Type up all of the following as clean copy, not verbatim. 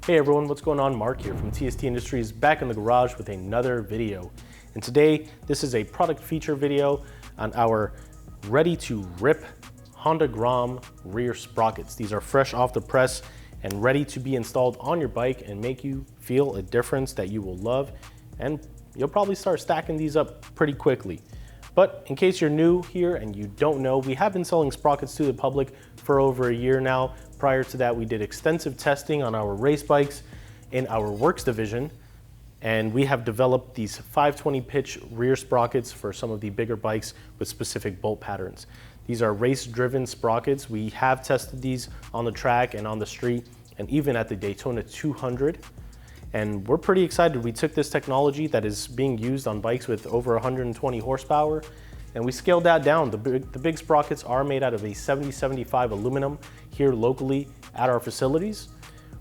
Hey everyone, what's going on? Mark here from TST Industries, back in the garage with another video. And today, this is a product feature video on our ready-to-rip Honda Grom rear sprockets. These are fresh off the press and ready to be installed on your bike and make you feel a difference that you will love. And you'll probably start stacking these up pretty quickly. But in case you're new here and you don't know, we have been selling sprockets to the public for over a year now. Prior to that, we did extensive testing on our race bikes in our WORX division, and we have developed these 520 pitch rear sprockets for some of the bigger bikes with specific bolt patterns. These are race-driven sprockets. We have tested these on the track and on the street, and even at the Daytona 200. And we're pretty excited. We took this technology that is being used on bikes with over 120 horsepower, and we scaled that down. The big sprockets are made out of a 70-75 aluminum here locally at our facilities.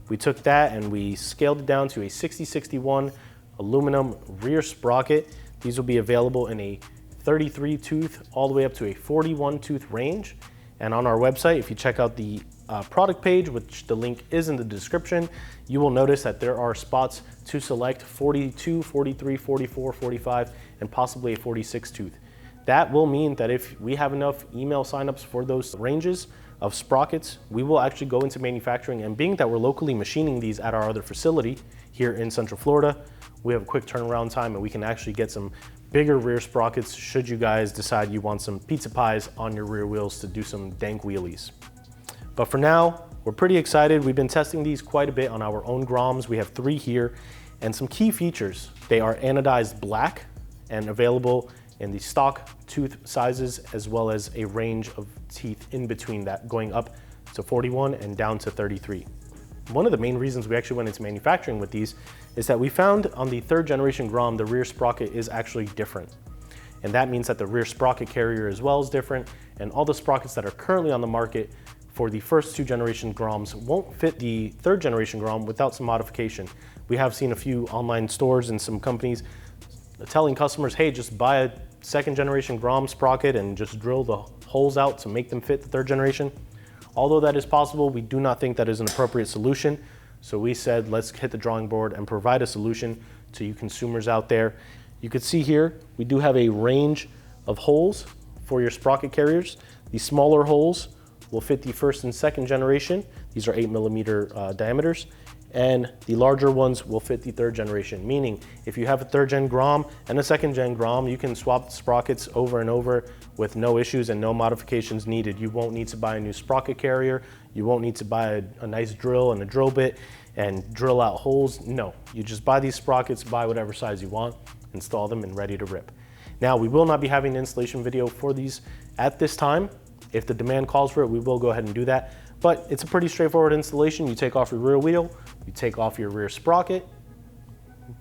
We took that and we scaled it down to a 60-61 aluminum rear sprocket. These will be available in a 33 tooth all the way up to a 41 tooth range. And on our website, if you check out the product page, which the link is in the description, you will notice that there are spots to select 42, 43, 44, 45, and possibly a 46 tooth. That will mean that if we have enough email signups for those ranges of sprockets, we will actually go into manufacturing. And being that we're locally machining these at our other facility here in Central Florida, we have a quick turnaround time and we can actually get some bigger rear sprockets should you guys decide you want some pizza pies on your rear wheels to do some dank wheelies. But for now, we're pretty excited. We've been testing these quite a bit on our own Groms. We have 3 here, and some key features. They are anodized black and available in the stock tooth sizes, as well as a range of teeth in between that, going up to 41 and down to 33. One of the main reasons we actually went into manufacturing with these is that we found on the 3rd generation Grom, the rear sprocket is actually different. And that means that the rear sprocket carrier as well is different, and all the sprockets that are currently on the market for the first 2 generation Groms won't fit the 3rd generation Grom without some modification. We have seen a few online stores and some companies telling customers, hey, just buy a 2nd generation Grom sprocket and just drill the holes out to make them fit the 3rd generation. Although that is possible, we do not think that is an appropriate solution. So we said, let's hit the drawing board and provide a solution to you consumers out there. You can see here, we do have a range of holes for your sprocket carriers. The smaller holes will fit the 1st and 2nd generation. These are 8mm diameters. And the larger ones will fit the 3rd generation, meaning if you have a 3rd gen Grom and a 2nd gen Grom, you can swap the sprockets over and over with no issues and no modifications needed. You won't need to buy a new sprocket carrier. You won't need to buy a nice drill and a drill bit and drill out holes. No, you just buy these sprockets, buy whatever size you want, install them, and ready to rip. Now, we will not be having an installation video for these at this time. If the demand calls for it, we will go ahead and do that. But it's a pretty straightforward installation. You take off your rear wheel, you take off your rear sprocket,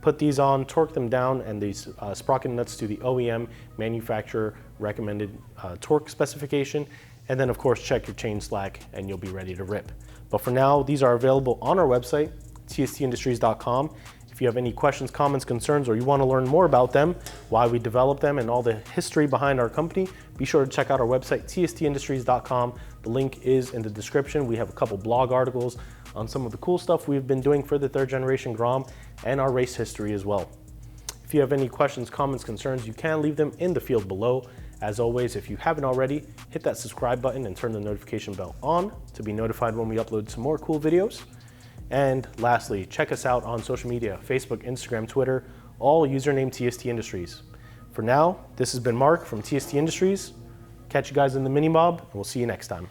put these on, torque them down, and these sprocket nuts to the OEM manufacturer recommended torque specification. And then of course, check your chain slack and you'll be ready to rip. But for now, these are available on our website, tstindustries.com. If you have any questions, comments, concerns, or you want to learn more about them, why we developed them, and all the history behind our company, be sure to check out our website, tstindustries.com. The link is in the description. We have a couple blog articles on some of the cool stuff we've been doing for the 3rd generation Grom and our race history as well. If you have any questions, comments, concerns, you can leave them in the field below. As always, if you haven't already, hit that subscribe button and turn the notification bell on to be notified when we upload some more cool videos. And lastly, check us out on social media, Facebook, Instagram, Twitter, all username TST Industries. For now, this has been Mark from TST Industries. Catch you guys in the mini mob, and we'll see you next time.